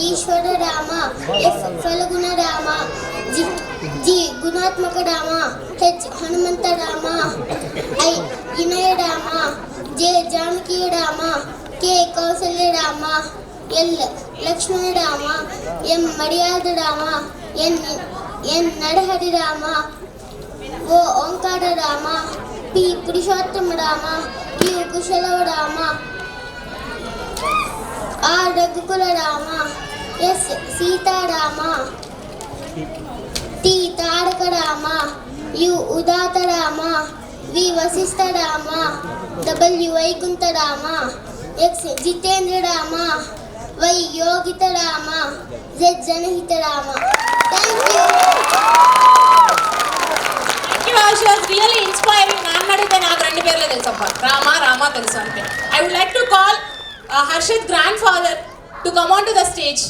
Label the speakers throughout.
Speaker 1: ఈశ్వర Rama, F ఫలగుణ Rama, G గుణాత్మక Rama, H Hanumantha Rama, I వినయ Rama, J Janaki Rama, K Kausalya Rama, L Lakshmana Rama, M మర్యాద రామ, ఎన్ నరహరి రామ, ఓ ఓంకార Rama, P Purushottama Rama, Q Kushalava Rama, R రఘుకుల రామ, ఎస్ సీతారామ, టి తారక రామ, యు ఉదాత Rama, V Vashishtha Rama, W Vaikuntha Rama, X Jitendra Rama, Y యోగిత రామ, జెడ్ జనహిత Rama. Thank you.
Speaker 2: She was really inspiring. నన్ను అడిగితే నాకు రెండు పేర్లే తెలుసప్ప, రామ తెలుసు అంతే. I would like to call Harshit grandfather to come on to the stage.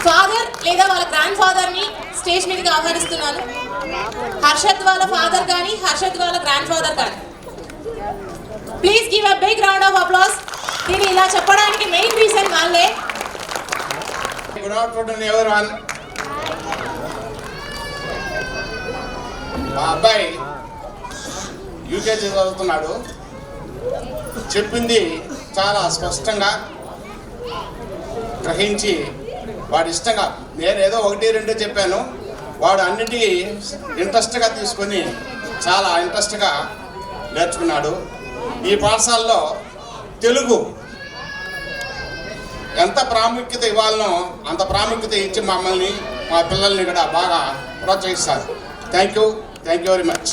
Speaker 2: Father లేదా వాళ్ళ గ్రాండ్ ఫాదర్ ని స్టేజ్ మీదకి ఆహ్వానిస్తున్నాను. హర్షత్ వాళ్ళ ఫాదర్ కానీ హర్షత్ వాళ్ళ గ్రాండ్ ఫాదర్ కానీ please give a big round of applause. దీన్ని ఇలా చెప్పడానికి మెయిన్ రీజన్ వాళ్ళే.
Speaker 3: Good afternoon everyone. మా అబ్బాయి యూకేజీ చదువుతున్నాడు. చెప్పింది చాలా స్పష్టంగా గ్రహించి వాడు ఇష్టంగా, నేను ఏదో ఒకటి రెండు చెప్పాను, వాడు అన్నిటి ఇంట్రెస్ట్గా తీసుకొని చాలా ఇంట్రెస్ట్గా నేర్చుకున్నాడు. ఈ పాఠశాలలో తెలుగు ఎంత ప్రాముఖ్యత ఇవ్వాలనో అంత ప్రాముఖ్యత ఇచ్చి మమ్మల్ని మా పిల్లల్ని కూడా బాగా ప్రోత్సహిస్తారు. Thank you very much.